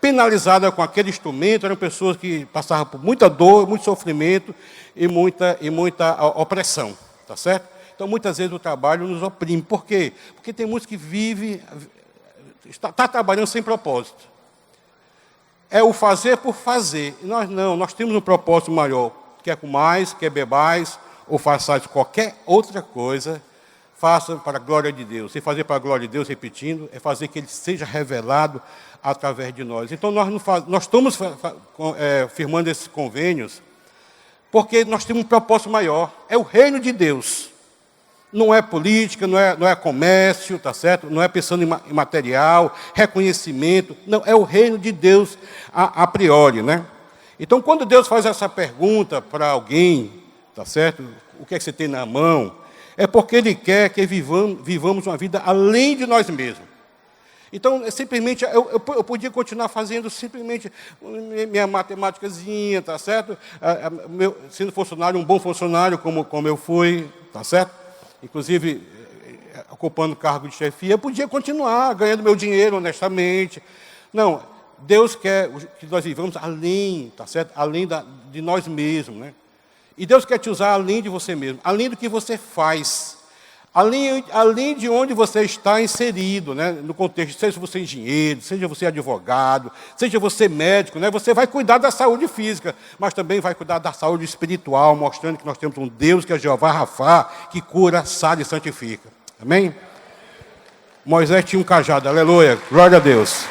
penalizadas com aquele instrumento eram pessoas que passavam por muita dor, muito sofrimento e muita opressão, tá certo? Então, muitas vezes o trabalho nos oprime. Por quê? Porque tem muitos que vivem, está trabalhando sem propósito. É o fazer por fazer. E nós não, nós temos um propósito maior. Quer comais, quer bebais, ou façais qualquer outra coisa, faça para a glória de Deus. E fazer para a glória de Deus, repetindo, é fazer que Ele seja revelado através de nós. Então, nós estamos firmando esses convênios porque nós temos um propósito maior. É o reino de Deus. Não é política, não é comércio, tá certo? Não é pensando em material, reconhecimento. Não, é o reino de Deus a priori, né? Então, quando Deus faz essa pergunta para alguém, tá certo? O que é que você tem na mão? É porque Ele quer que vivamos uma vida além de nós mesmos. Então, simplesmente, eu podia continuar fazendo simplesmente minha matemáticazinha, tá certo? Sendo funcionário, um bom funcionário, como eu fui, tá certo? Inclusive, ocupando o cargo de chefia, eu podia continuar ganhando meu dinheiro honestamente. Não, Deus quer que nós vivamos além, tá certo? Além de nós mesmos, né? E Deus quer te usar além de você mesmo, além do que você faz, além de onde você está inserido, né? No contexto, seja você engenheiro, seja você advogado, seja você médico, né? Você vai cuidar da saúde física, mas também vai cuidar da saúde espiritual, mostrando que nós temos um Deus que é Jeová Rafá, que cura, sara e santifica. Amém? Moisés tinha um cajado, aleluia, glória a Deus.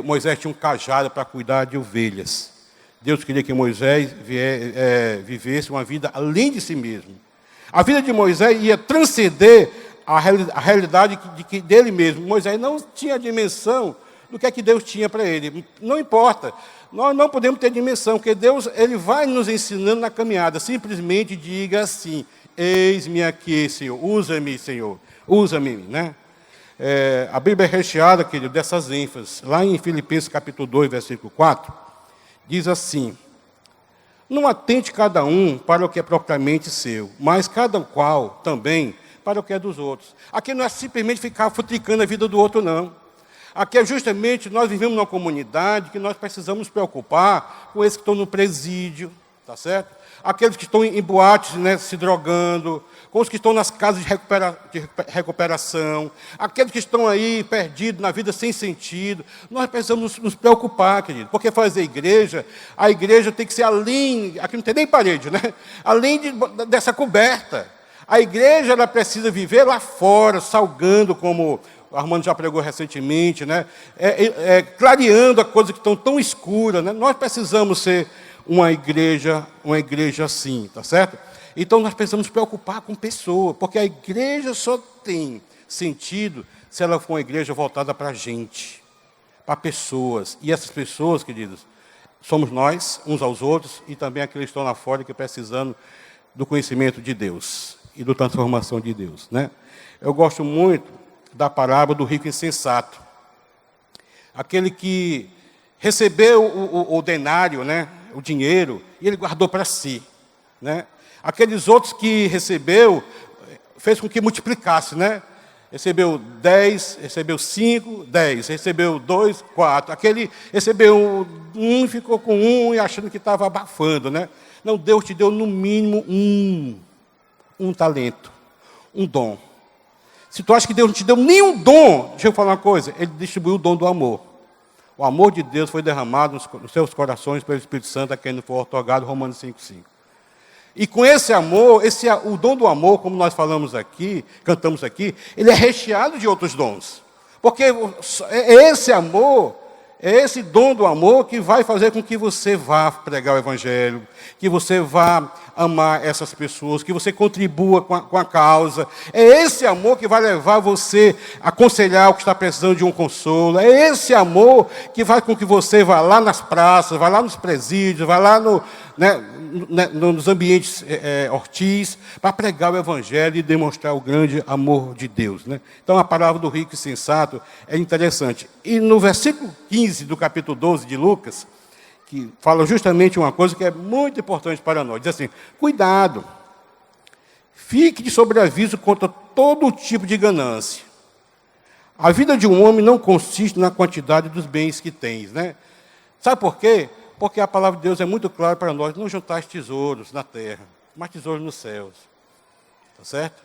Moisés tinha um cajado para cuidar de ovelhas. Deus queria que Moisés vivesse uma vida além de si mesmo. A vida de Moisés ia transcender a realidade dele mesmo. Moisés não tinha dimensão do que é que Deus tinha para ele. Não importa. Nós não podemos ter dimensão, porque Deus ele vai nos ensinando na caminhada. Simplesmente diga assim: eis-me aqui, Senhor. Usa-me, Senhor. Usa-me, né? A Bíblia é recheada, querido, dessas ênfases. Lá em Filipenses capítulo 2, versículo 4, diz assim: não atente cada um para o que é propriamente seu, mas cada qual também para o que é dos outros. Aqui não é simplesmente ficar futricando a vida do outro, não. Aqui é justamente, nós vivemos numa comunidade que nós precisamos nos preocupar com esses que estão no presídio, tá certo? Aqueles que estão em boates, né, se drogando, com os que estão nas casas de recuperação, aqueles que estão aí perdidos na vida sem sentido. Nós precisamos nos preocupar, querido, porque fazer a igreja tem que ser além, aqui não tem nem parede, né? Além dessa coberta. A igreja ela precisa viver lá fora, salgando, como o Armando já pregou recentemente, né? Clareando as coisas que estão tão escuras, né? Nós precisamos ser uma igreja assim, tá certo? Então nós precisamos nos preocupar com pessoas, porque a igreja só tem sentido se ela for uma igreja voltada para a gente, para pessoas. E essas pessoas, queridos, somos nós, uns aos outros, e também aqueles que estão lá fora que precisando do conhecimento de Deus e da transformação de Deus, né? Eu gosto muito da parábola do rico insensato. Aquele que recebeu o denário, né? O dinheiro, e ele guardou para si, né? Aqueles outros que recebeu, fez com que multiplicasse, né? Recebeu 10, recebeu 5, 10, recebeu 2, 4. Aquele recebeu 1, ficou com 1 e achando que estava abafando, né? Não, Deus te deu no mínimo um talento, um dom. Se tu acha que Deus não te deu nenhum dom, deixa eu falar uma coisa, Ele distribuiu o dom do amor. O amor de Deus foi derramado nos seus corações pelo Espírito Santo a quem não for otorgado, Romanos 5,5. E com esse amor, o dom do amor, como nós falamos aqui, cantamos aqui, ele é recheado de outros dons. Porque é esse amor, é esse dom do amor que vai fazer com que você vá pregar o Evangelho, que você vá amar essas pessoas, que você contribua com a causa. É esse amor que vai levar você a aconselhar o que está precisando de um consolo. É esse amor que faz com que você vá lá nas praças, vá lá nos presídios, vá lá nos ambientes hortis, para pregar o Evangelho e demonstrar o grande amor de Deus. Né? Então, a palavra do rico e sensato é interessante. E no versículo 15 do capítulo 12 de Lucas, que fala justamente uma coisa que é muito importante para nós. Diz assim, cuidado, fique de sobreaviso contra todo tipo de ganância. A vida de um homem não consiste na quantidade dos bens que tens. Né? Sabe por quê? Porque a palavra de Deus é muito clara para nós, não juntar tesouros na terra, mas tesouros nos céus. Tá certo?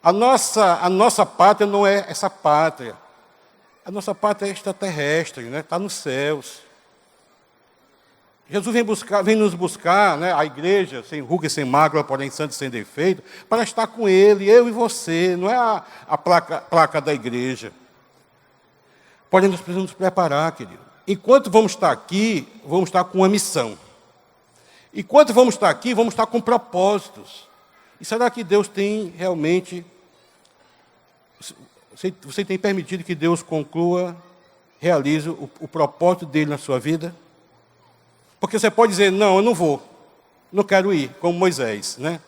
A nossa pátria não é essa pátria. A nossa pátria é extraterrestre, né? Está nos céus. Jesus vem nos buscar, né, a igreja, sem ruga e sem mácula, porém santo e sem defeito, para estar com Ele, eu e você, não é a placa da igreja. Porém, nós precisamos nos preparar, querido. Enquanto vamos estar aqui, vamos estar com uma missão. Enquanto vamos estar aqui, vamos estar com propósitos. E será que Deus tem realmente... Você tem permitido que Deus conclua, realize o propósito dele na sua vida? Porque você pode dizer, não, eu não vou, não quero ir, como Moisés, né?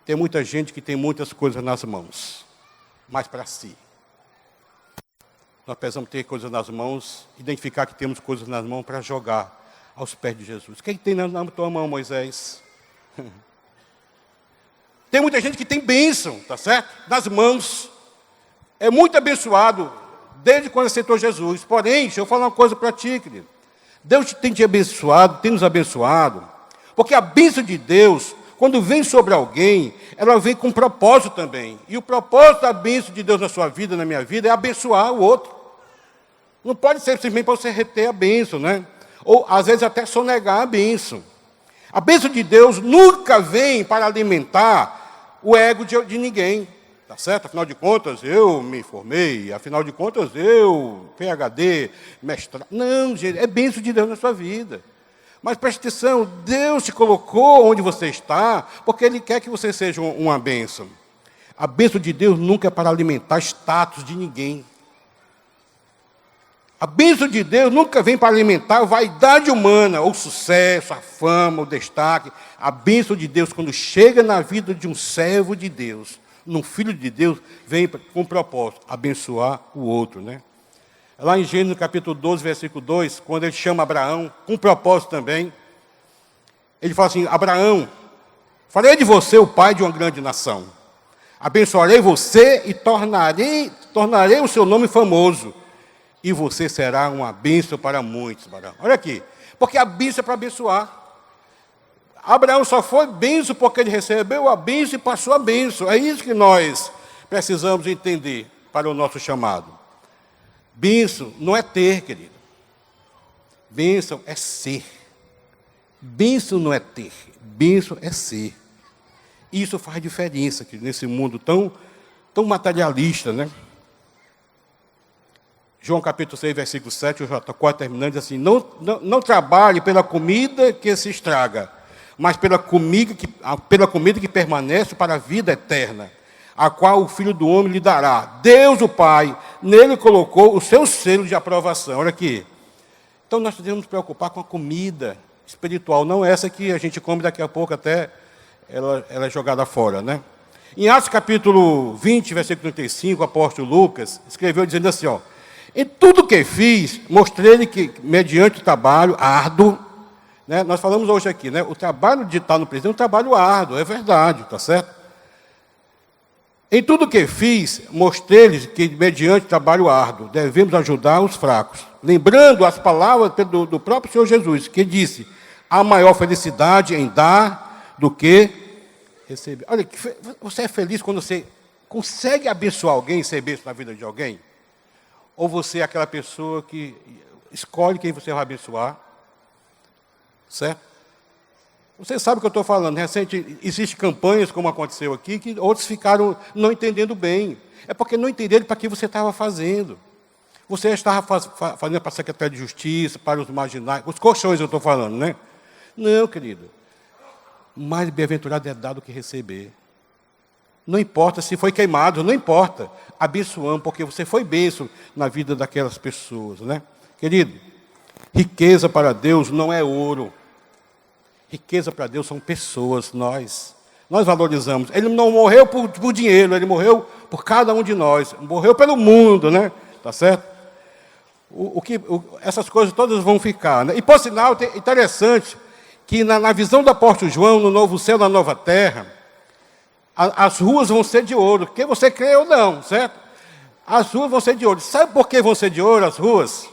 Tem muita gente que tem muitas coisas nas mãos, mas para si. Nós precisamos ter coisas nas mãos, identificar que temos coisas nas mãos para jogar aos pés de Jesus. Quem tem na tua mão, Moisés? Tem muita gente que tem bênção, tá certo? Nas mãos. É muito abençoado desde quando aceitou Jesus. Porém, deixa eu falar uma coisa para ti, querido. Deus tem te abençoado, tem nos abençoado. Porque a bênção de Deus, quando vem sobre alguém, ela vem com propósito também. E o propósito da bênção de Deus na sua vida, na minha vida, é abençoar o outro. Não pode ser simplesmente para você reter a bênção, né? Ou, às vezes, até sonegar a bênção. A bênção de Deus nunca vem para alimentar o ego de ninguém. Tá certo? Afinal de contas, eu me formei. Afinal de contas, eu, PhD, mestrado. Não, gente, é bênção de Deus na sua vida. Mas preste atenção, Deus te colocou onde você está, porque Ele quer que você seja uma bênção. A bênção de Deus nunca é para alimentar status de ninguém. A bênção de Deus nunca vem para alimentar a vaidade humana, ou o sucesso, a fama, o destaque. A bênção de Deus, quando chega na vida de um servo de Deus, num filho de Deus, vem com propósito, abençoar o outro, né? Lá em Gênesis capítulo 12, versículo 2, quando ele chama Abraão, com propósito também, ele fala assim, Abraão, farei de você o pai de uma grande nação. Abençoarei você e tornarei o seu nome famoso. E você será uma bênção para muitos, Abraão. Olha aqui, porque a bênção é para abençoar. Abraão só foi bênção porque ele recebeu a bênção e passou a bênção. É isso que nós precisamos entender para o nosso chamado. Bênção não é ter, querido. Bênção é ser. Bênção não é ter, bênção é ser. Isso faz diferença, querido, nesse mundo tão materialista, né? João capítulo 6, versículo 7, eu já estou quase terminando, diz assim, não trabalhe pela comida que se estraga, mas pela comida que permanece para a vida eterna, a qual o Filho do Homem lhe dará. Deus, o Pai, nele colocou o seu selo de aprovação. Olha aqui. Então, nós devemos nos preocupar com a comida espiritual, não essa que a gente come daqui a pouco até ela é jogada fora, né? Em Atos capítulo 20, versículo 35, o apóstolo Lucas escreveu dizendo assim, ó, em tudo que fiz, mostrei-lhe que, mediante o trabalho árduo, né, nós falamos hoje aqui, né, o trabalho de estar no presídio é um trabalho árduo, é verdade, está certo? Em tudo que fiz, mostrei-lhes que, mediante trabalho árduo, devemos ajudar os fracos. Lembrando as palavras do próprio Senhor Jesus, que disse, há maior felicidade em dar do que receber. Olha, você é feliz quando você consegue abençoar alguém, ser bênção na vida de alguém? Ou você é aquela pessoa que escolhe quem você vai abençoar? Certo? Você sabe o que eu estou falando. Recente, existem campanhas, como aconteceu aqui, que outros ficaram não entendendo bem. É porque não entenderam para que você estava fazendo. Você estava fazendo para a Secretaria de Justiça, para os marginais, os colchões eu estou falando, né? Não, querido. Mais bem-aventurado é dar do que receber. Não importa se foi queimado, não importa. Abençoamos, porque você foi bênção na vida daquelas pessoas, né? Querido, riqueza para Deus não é ouro. Riqueza para Deus são pessoas, nós. Nós valorizamos. Ele não morreu por dinheiro, ele morreu por cada um de nós. Morreu pelo mundo, né? Tá certo? Essas coisas todas vão ficar, né? E, por sinal, é interessante que na visão do apóstolo João, no novo céu, na nova terra, as ruas vão ser de ouro, quer você crê ou não, certo? As ruas vão ser de ouro. Sabe por que vão ser de ouro as ruas?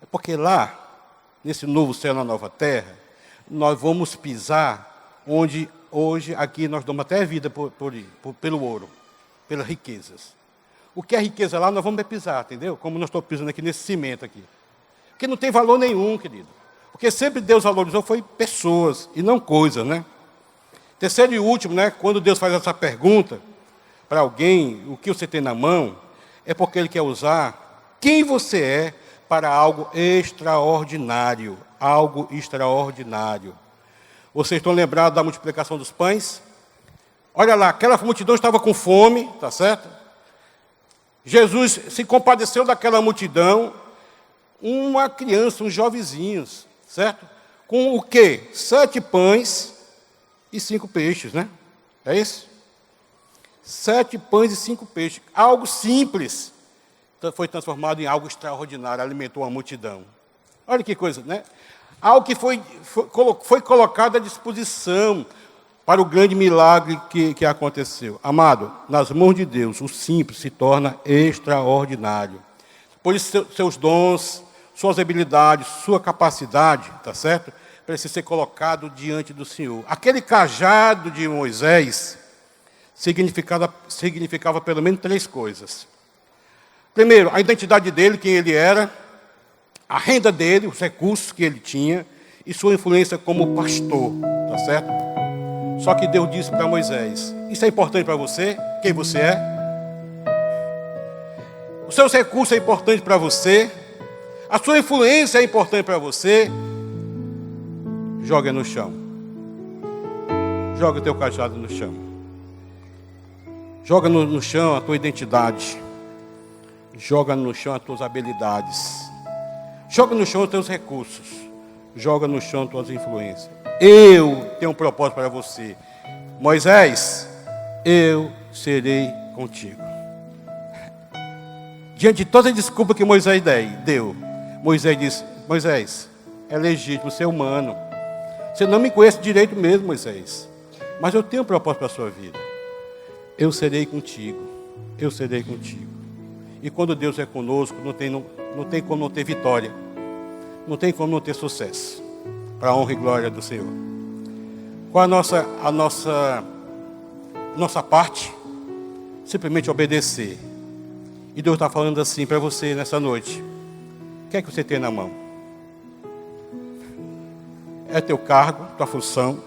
É porque lá, nesse novo céu, na nova terra, nós vamos pisar onde hoje, aqui, nós damos até vida pelo ouro, pelas riquezas. O que é riqueza lá, nós vamos pisar, entendeu? Como nós estamos pisando aqui nesse cimento aqui. Porque não tem valor nenhum, querido. Porque sempre Deus valorizou foi pessoas e não coisas, né? Terceiro e último, né? Quando Deus faz essa pergunta para alguém, o que você tem na mão, é porque Ele quer usar quem você é para algo extraordinário. Algo extraordinário. Vocês estão lembrados da multiplicação dos pães? Olha lá, aquela multidão estava com fome, tá certo? Jesus se compadeceu daquela multidão, uma criança, uns jovenzinhos, certo? Com o quê? 7 pães e 5 peixes, né? É isso? 7 pães e 5 peixes. Algo simples foi transformado em algo extraordinário, alimentou a multidão. Olha que coisa, né? Algo que foi colocado à disposição para o grande milagre que aconteceu. Amado, nas mãos de Deus, o simples se torna extraordinário. Por isso, seus dons, suas habilidades, sua capacidade, tá certo? Precisa ser colocado diante do Senhor. Aquele cajado de Moisés significava pelo menos 3 coisas. Primeiro, a identidade dele, quem ele era, a renda dele, os recursos que ele tinha e sua influência como pastor, tá certo? Só que Deus disse para Moisés, isso é importante para você? Quem você é? Os seus recursos é importante para você? A sua influência é importante para você? Joga no chão. Joga o teu cajado no chão. Joga no chão a tua identidade. Joga no chão as tuas habilidades. Joga no chão os teus recursos. Joga no chão as tuas influências. Eu tenho um propósito para você. Moisés, eu serei contigo. Diante de toda a desculpa que Moisés deu, Moisés disse, Moisés, é legítimo, você é humano. Você não me conhece direito mesmo, Moisés. Mas eu tenho um propósito para a sua vida. Eu serei contigo. Eu serei contigo. E quando Deus é conosco, não tem como não ter vitória. Não tem como não ter sucesso. Para a honra e glória do Senhor. Qual a nossa parte? Simplesmente obedecer. E Deus está falando assim para você nessa noite. O que é que você tem na mão? É teu cargo, tua função,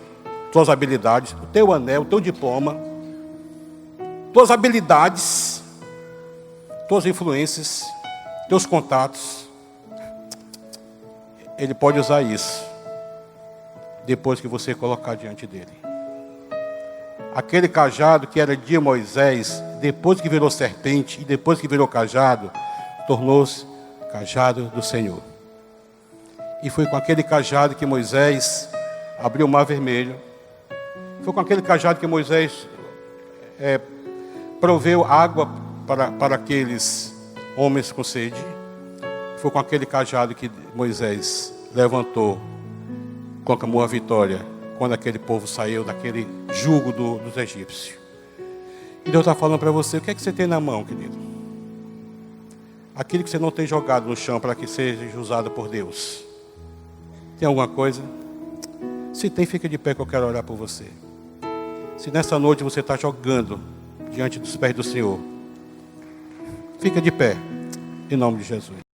tuas habilidades, o teu anel, o teu diploma, tuas habilidades, tuas influências, teus contatos. Ele pode usar isso depois que você colocar diante dele. Aquele cajado que era de Moisés, depois que virou serpente e depois que virou cajado, tornou-se cajado do Senhor. E foi com aquele cajado que Moisés abriu o mar vermelho. Foi com aquele cajado que Moisés proveu água para aqueles homens com sede. Foi com aquele cajado que Moisés levantou, proclamou a vitória, quando aquele povo saiu daquele jugo dos egípcios. E Deus está falando para você, o que é que você tem na mão, querido? Aquilo que você não tem jogado no chão para que seja usado por Deus. Tem alguma coisa? Se tem, fica de pé que eu quero orar por você. Se nessa noite você está jogando diante dos pés do Senhor, fica de pé, em nome de Jesus.